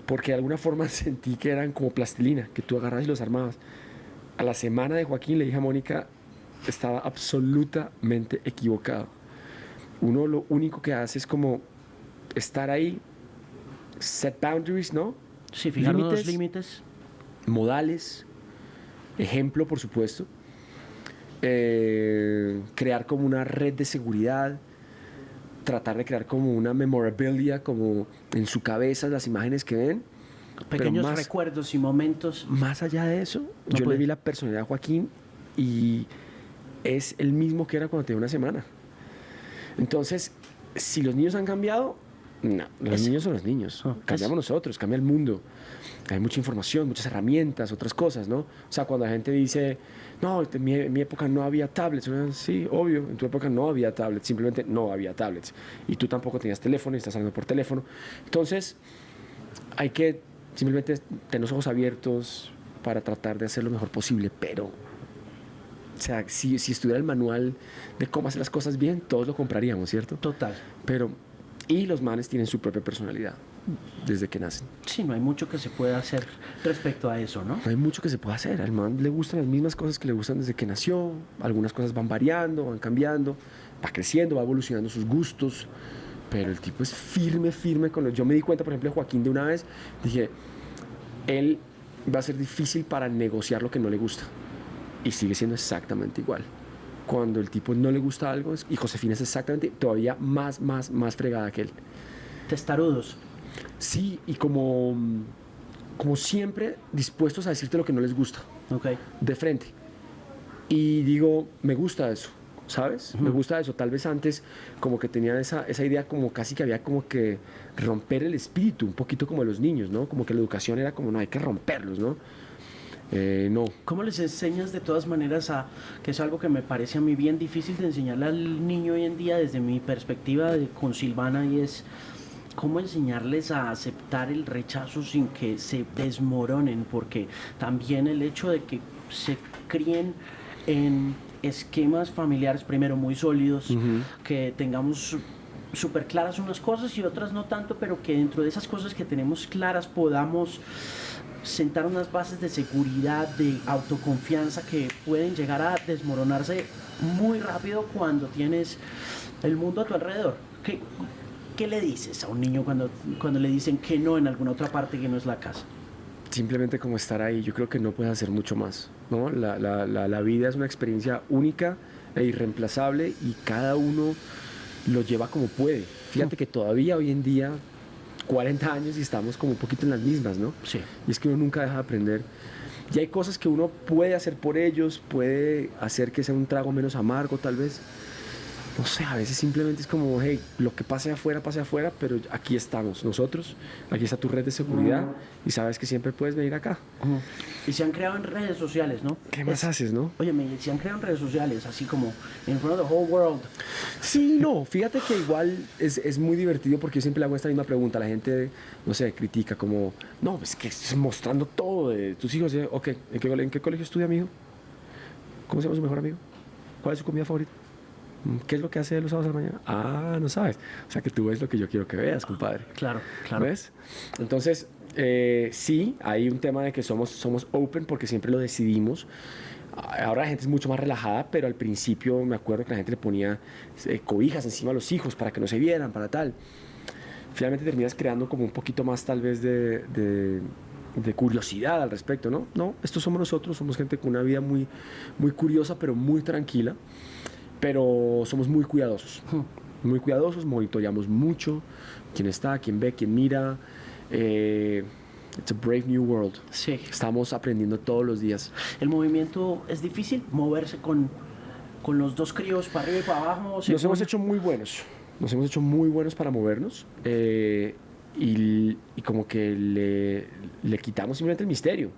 porque de alguna forma sentí que eran como plastilina, que tú agarras y los armabas. A la semana de Joaquín le dije a Mónica, estaba absolutamente equivocado. Uno lo único que hace es como estar ahí, set boundaries, ¿no? Sí, fijar unos límites. Modales, ejemplo, por supuesto, crear como una red de seguridad, tratar de crear como una memorabilia, como en su cabeza las imágenes que ven. Pequeños recuerdos y momentos. Más allá de eso, No yo puede. le vi la personalidad a Joaquín y es el mismo que era cuando tenía una semana. Entonces, si los niños han cambiado, no, los niños son los niños. Cambiamos nosotros, cambia el mundo. Hay mucha información, muchas herramientas, otras cosas, ¿no? O sea, cuando la gente dice, no, en mi época no había tablets. Sí, obvio, en tu época no había tablets, simplemente no había tablets. Y tú tampoco tenías teléfono y estás hablando por teléfono. Entonces, hay que simplemente tener los ojos abiertos para tratar de hacer lo mejor posible, pero... O sea, si estuviera el manual de cómo hacer las cosas bien, todos lo compraríamos, ¿cierto? Total. Pero, y los manes tienen su propia personalidad desde que nacen. Sí, no hay mucho que se pueda hacer respecto a eso, ¿no? No hay mucho que se pueda hacer. Al man le gustan las mismas cosas que le gustan desde que nació. Algunas cosas van variando, van cambiando, va creciendo, va evolucionando sus gustos. Pero el tipo es firme con los... Yo me di cuenta, por ejemplo, de Joaquín de una vez. Dije, él va a ser difícil para negociar lo que no le gusta. Y sigue siendo exactamente igual. Cuando el tipo no le gusta algo, y Josefina es exactamente todavía más fregada que él. Testarudos. Sí, y como siempre dispuestos a decirte lo que no les gusta. Ok. De frente. Y digo, me gusta eso, ¿sabes? Me gusta eso. Tal vez antes como que tenían esa idea como casi que había como que romper el espíritu, un poquito como de los niños, ¿no? Como que la educación era como, no, hay que romperlos, ¿no? No. ¿Cómo les enseñas de todas maneras que es algo que me parece a mí bien difícil de enseñarle al niño hoy en día desde mi perspectiva con Silvana, y es cómo enseñarles a aceptar el rechazo sin que se desmoronen? Porque también el hecho de que se críen en esquemas familiares, primero muy sólidos, que tengamos súper claras unas cosas y otras no tanto, pero que dentro de esas cosas que tenemos claras podamos sentar unas bases de seguridad, de autoconfianza que pueden llegar a desmoronarse muy rápido cuando tienes el mundo a tu alrededor. ¿Qué le dices a un niño cuando le dicen que no en alguna otra parte que no es la casa? Simplemente como estar ahí, yo creo que no puedes hacer mucho más, ¿no? La vida es una experiencia única e irreemplazable y cada uno lo lleva como puede. Fíjate que todavía hoy en día, 40 años y estamos como un poquito en las mismas, ¿no? Sí. Y es que uno nunca deja de aprender. Y hay cosas que uno puede hacer por ellos, puede hacer que sea un trago menos amargo tal vez. No sé, a veces simplemente es como, hey, lo que pase afuera, pero aquí estamos nosotros, aquí está tu red de seguridad y sabes que siempre puedes venir acá. Y se han creado en redes sociales, ¿no? ¿Qué más haces, no? Oye, se han creado en redes sociales, así como in front of the whole world. Sí, no, fíjate que igual es muy divertido porque yo siempre le hago esta misma pregunta. La gente, no sé, critica como, no, es que estás mostrando todo de tus hijos. Ok, ¿en qué colegio estudia, amigo? ¿Cómo se llama su mejor amigo? ¿Cuál es su comida favorita? ¿Qué es lo que hace los sábados a la mañana? Ah, no sabes. O sea, que tú ves lo que yo quiero que veas, compadre. Claro, claro. ¿Ves? Entonces, sí, hay un tema de que somos open porque siempre lo decidimos. Ahora la gente es mucho más relajada, pero al principio me acuerdo que la gente le ponía cobijas encima a los hijos para que no se vieran, para tal. Finalmente terminas creando como un poquito más tal vez de curiosidad al respecto, ¿no? No, estos somos nosotros, somos gente con una vida muy, muy curiosa, pero muy tranquila. Pero somos muy cuidadosos, monitoreamos mucho quién está, quién ve, quién mira. It's a brave new world. Sí. Estamos aprendiendo todos los días. El movimiento es difícil, moverse con los dos críos para arriba y para abajo. Nos hemos hecho muy buenos para movernos y como que le quitamos simplemente el misterio.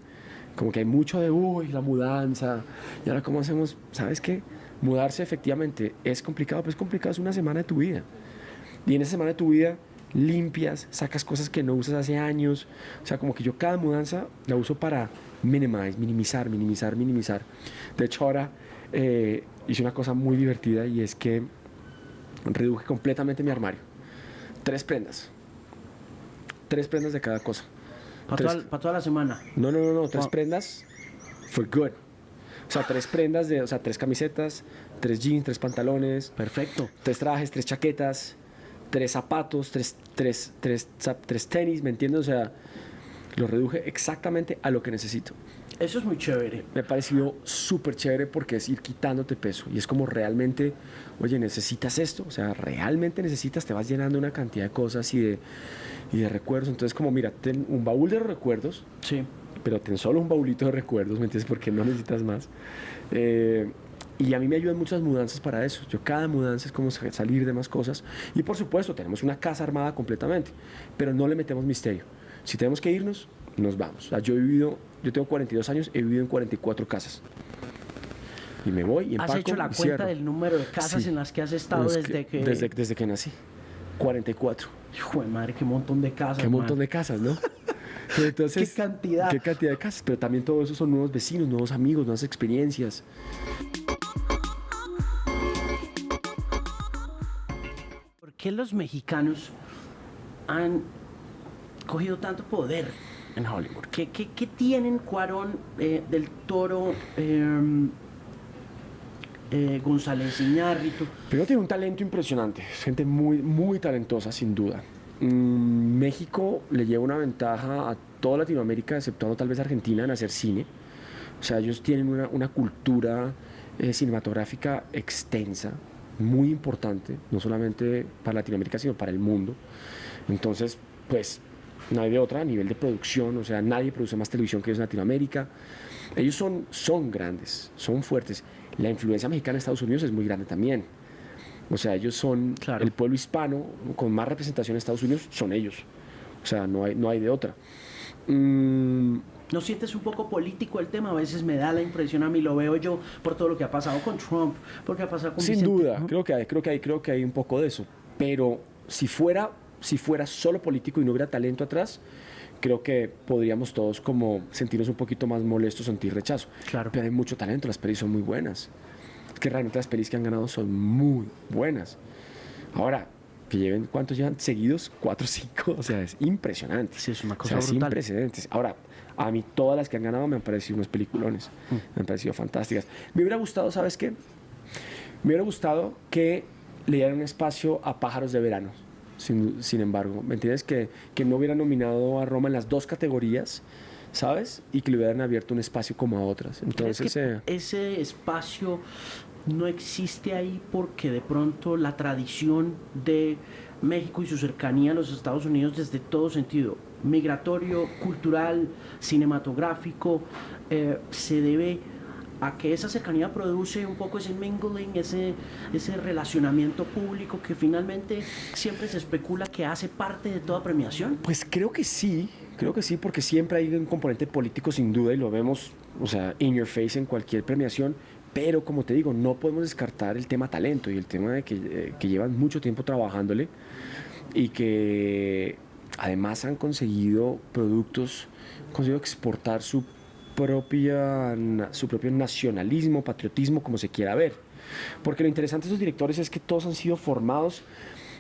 Como que hay mucho de, uy, la mudanza, y ahora cómo hacemos, ¿sabes qué? Mudarse efectivamente es complicado, pero es complicado, es una semana de tu vida. Y en esa semana de tu vida limpias, sacas cosas que no usas hace años. O sea, como que yo cada mudanza la uso para minimizar. De hecho, ahora hice una cosa muy divertida y es que reduje completamente mi armario. 3 prendas de cada cosa. Para toda la semana. No, 3 prendas for good. O sea, 3 prendas, 3 camisetas, 3 jeans, 3 pantalones. Perfecto. 3 trajes, 3 chaquetas, 3 zapatos, 3 tenis, ¿me entiendes? O sea, lo reduje exactamente a lo que necesito. Eso es muy chévere. Me pareció súper chévere porque es ir quitándote peso. Y es como realmente, oye, necesitas esto. O sea, realmente necesitas, te vas llenando una cantidad de cosas y de recuerdos. Entonces, como mira, ten un baúl de recuerdos. Sí. Pero ten solo un baulito de recuerdos, ¿me entiendes? Porque no necesitas más. Y a mí me ayudan muchas mudanzas para eso. Yo cada mudanza es como salir de más cosas. Y por supuesto, tenemos una casa armada completamente, pero no le metemos misterio. Si tenemos que irnos, nos vamos. O sea, yo tengo 42 años, he vivido en 44 casas. Y me voy y empaco. ¿Has hecho la cuenta cierro. del número de casas en las que has estado desde que nací? 44. Hijo de madre, qué montón de casas. Qué montón de casas, ¿no? Entonces, qué cantidad de casas, pero también todo eso son nuevos vecinos, nuevos amigos, nuevas experiencias. ¿Por qué los mexicanos han cogido tanto poder en Hollywood? ¿Qué tienen Cuarón, del Toro, González Iñárritu? Pero tiene un talento impresionante, es gente muy, muy talentosa, sin duda. México le lleva una ventaja a toda Latinoamérica, exceptuando tal vez Argentina, en hacer cine. O sea, ellos tienen una cultura cinematográfica extensa, muy importante, no solamente para Latinoamérica, sino para el mundo. Entonces, pues, no hay de otra a nivel de producción, o sea, nadie produce más televisión que ellos en Latinoamérica. Ellos son grandes, son fuertes. La influencia mexicana en Estados Unidos es muy grande también. O sea, ellos son el pueblo hispano con más representación en Estados Unidos, son ellos. O sea, no hay de otra. ¿No sientes un poco político el tema? A veces me da la impresión, a mí lo veo yo, por todo lo que ha pasado con Trump, por lo que ha pasado con Sin Vicente, duda, ¿no? creo que hay un poco de eso. Pero si fuera solo político y no hubiera talento atrás, creo que podríamos todos como sentirnos un poquito más molestos, sentir rechazo. Claro. Pero hay mucho talento, las pelis son muy buenas. Es que realmente las pelis que han ganado son muy buenas. Ahora, que lleven, ¿cuántos llevan seguidos? 4 o 5, o sea, es impresionante. Sí, es una O cosa sea, sin brutal. precedentes. Ahora, a mí todas las que han ganado me han parecido unos peliculones, me han parecido fantásticas. Me hubiera gustado, ¿sabes qué? Me hubiera gustado que le dieran un espacio a Pájaros de Verano, sin embargo, ¿me entiendes? Que no hubieran nominado a Roma en las 2 categorías, ¿sabes? Y que le hubieran abierto un espacio como a otras. ¿Crees Entonces, que ese espacio no existe ahí porque de pronto la tradición de México y su cercanía a los Estados Unidos desde todo sentido, migratorio, cultural, cinematográfico, se debe a que esa cercanía produce un poco ese mingling, ese relacionamiento público que finalmente siempre se especula que hace parte de toda premiación? pues creo que sí, porque siempre hay un componente político sin duda y lo vemos, o sea, in your face en cualquier premiación, pero como te digo, no podemos descartar el tema talento y el tema de que llevan mucho tiempo trabajándole y que además han conseguido productos, han conseguido exportar su propio nacionalismo, patriotismo, como se quiera ver. Porque lo interesante de esos directores es que todos han sido formados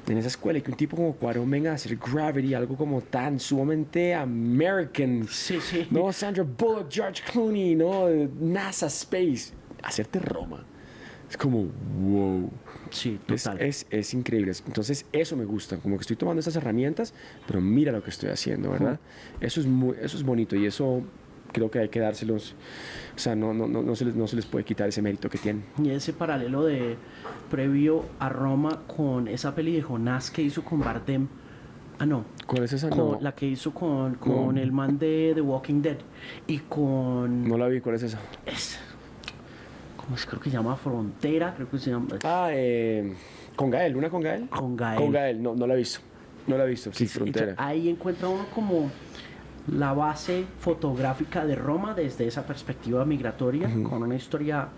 en esa escuela y que un tipo como Cuarón venga a hacer Gravity, algo como tan sumamente American, Sí, sí. ¿no? Sandra Bullock, George Clooney, ¿no? NASA Space, hacerte Roma. Es como, wow. Sí, total. Es increíble. Entonces, eso me gusta. Como que estoy tomando estas herramientas, pero mira lo que estoy haciendo, ¿verdad? Eso es bonito y eso creo que hay que dárselos. O sea, no se les puede quitar ese mérito que tienen. Y ese paralelo de previo a Roma con esa peli de Jonás que hizo con Bardem. Ah, no. ¿Cuál es esa? Con No, la que hizo con No. el man de The Walking Dead. Y con. no la vi. ¿Cuál es esa? ¿Cómo es? Creo que se llama Frontera. Creo que se llama. Ah, con Gael. ¿Una con Gael? Con Gael. Con Gael. No la he visto. No la he visto. Sí, Entonces, Frontera. ahí encuentra uno como la base fotográfica de Roma desde esa perspectiva migratoria, con una historia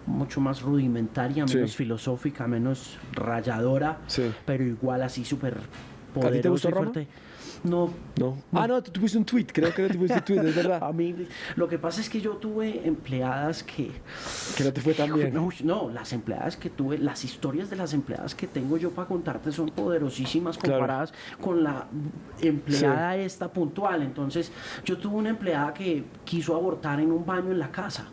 mucho más rudimentaria, menos Sí. filosófica, menos rayadora, Sí. pero igual así súper ¿A poderosa ti te gustó y Roma? fuerte. No, No. Ah, no, tú tuviste un tweet. Creo que tuviste un tweet, es verdad. a mí lo que pasa es que yo tuve empleadas que Que no te fue tan bien. no, las empleadas que tuve, las historias de las empleadas que tengo yo para contarte son poderosísimas Claro. comparadas con la empleada esta puntual. Entonces, yo tuve una empleada que quiso abortar en un baño en la casa.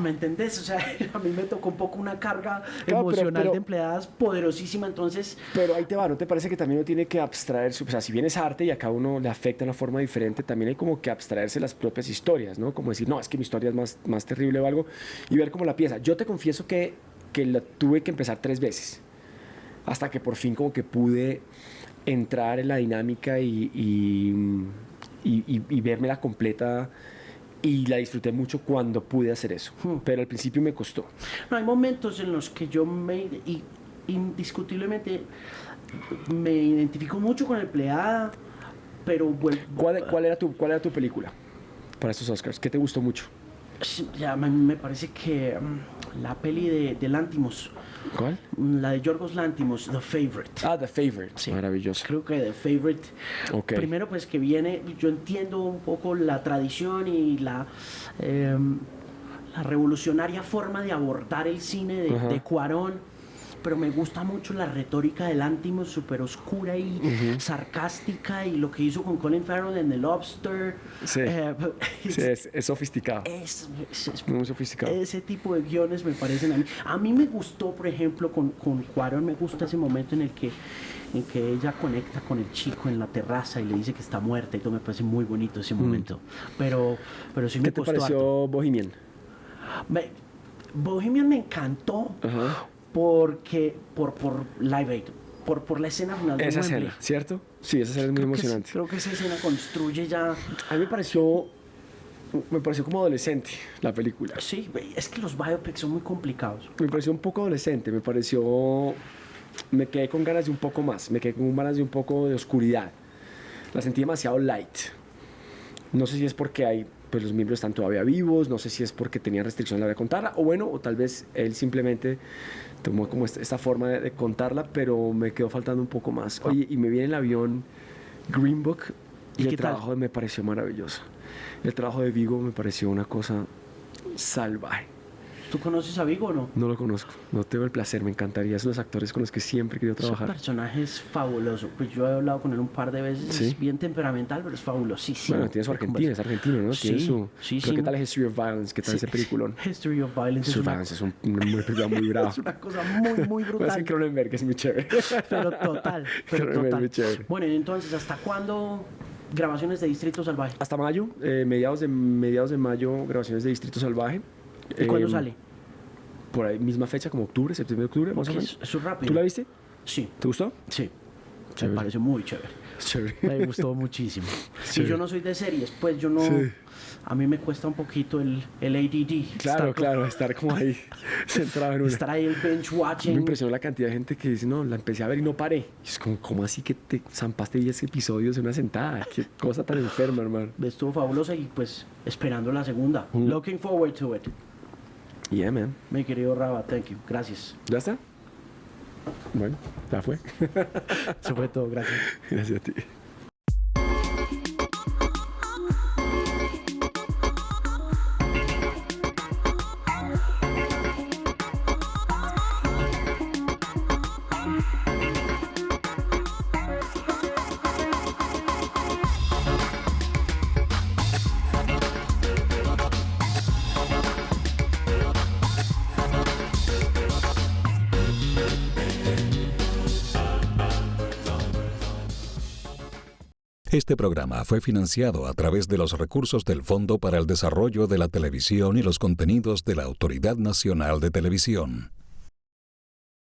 ¿Me entendés? O sea, a mí me tocó un poco una carga Claro, emocional pero- de empleadas poderosísima. Entonces, Pero ahí te va, ¿no te parece que también uno tiene que abstraerse? O sea, si bien es arte y a cada uno le afecta de una forma diferente, también hay como que abstraerse las propias historias, ¿no? Como decir, no, es que mi historia es más terrible o algo, y ver cómo la pieza. Yo te confieso que la tuve que empezar 3 veces, hasta que por fin como que pude entrar en la dinámica y verme la completa, y la disfruté mucho cuando pude hacer eso. Pero al principio me costó. no, hay momentos en los que yo indiscutiblemente me identifico mucho con la empleada, pero vuelvo. ¿Cuál era tu película para estos Oscars? ¿Qué te gustó mucho? Sí, ya, me parece que la peli de Lantimos, ¿Cuál? la de Yorgos Lantimos, The Favorite. Ah, The Favorite. Sí, Maravilloso. creo que The Favorite. Ok. Primero, pues que viene, yo entiendo un poco la tradición y la revolucionaria forma de abordar el cine de Cuarón, pero me gusta mucho la retórica de Lantimos, súper oscura y sarcástica, y lo que hizo con Colin Farrell en The Lobster. Sí. Sí, es sofisticado. Es Muy sofisticado. ese tipo de guiones me parecen a mí. A mí me gustó, por ejemplo, con Cuarón, me gusta ese momento en que ella conecta con el chico en la terraza y le dice que está muerta, y todo me parece muy bonito ese momento. Pero sí me ¿Qué te costó pareció harto. Bohemian? Bohemian me encantó Ajá. porque por Live Aid, por la escena final de Esa Wembley. escena, ¿cierto? Sí, esa escena es muy emocionante. Creo que esa escena construye ya. A mí me pareció como adolescente la película. Sí, es que los biopics son muy complicados. Me pareció un poco adolescente, me quedé con ganas de un poco más, me quedé con ganas de un poco de oscuridad. La sentí demasiado light. No sé si es porque pues los miembros están todavía vivos, no sé si es porque tenía restricción a la hora de contarla, o bueno, o tal vez él simplemente tomó como esta forma de contarla, pero me quedó faltando un poco más. Oye, y me viene el avión Green Book ¿Y y qué el tal? trabajo me pareció maravilloso. El trabajo de Vigo me pareció una cosa salvaje. ¿Tú conoces a Vigo o no? No lo conozco, no tengo el placer, me encantaría. Es uno de los actores con los que siempre he querido Ese trabajar. personaje es fabuloso. Pues yo he hablado con él un par de veces. Sí. Es bien temperamental, pero es fabulosísimo. Bueno, tiene su de Argentina, es argentino, ¿no? Sí, Tiene su... sí, Pero sí. ¿qué tal History of Violence? ¿Qué tal ese peliculón? History of Violence History of Violence es una película muy brava. es una cosa muy, muy Más brutal. que Cronenberg, es muy chévere. Pero total, pero Cronenberg es muy total. chévere. Bueno, y entonces, ¿hasta cuándo grabaciones de Distrito Salvaje? Hasta mayo, mediados de mayo, grabaciones de Distrito Salvaje. ¿Y cuándo sale? Por ahí, misma fecha, como octubre, septiembre, octubre, más o Porque menos. es rápido. ¿Tú la viste? Sí, ¿Te gustó? sí. Chévere. Me pareció muy chévere. Chévere. Me gustó muchísimo. Sí. Y yo no soy de series, pues yo no... Sí. A mí me cuesta un poquito el ADD. Claro, estar como ahí, centrado en una. Estar ahí el bench Me watching. impresionó la cantidad de gente que dice, no, la empecé a ver y no paré. Y es como, ¿cómo así que te zampaste 10 episodios en una sentada? Qué cosa tan enferma, hermano. Estuvo fabulosa y pues esperando la segunda. Looking forward to it. Yeah, man. Mi querido Raba, thank you. Gracias. ¿Ya está? Bueno, ya fue. Eso fue todo, gracias. Gracias a ti. Este programa fue financiado a través de los recursos del Fondo para el Desarrollo de la Televisión y los Contenidos de la Autoridad Nacional de Televisión.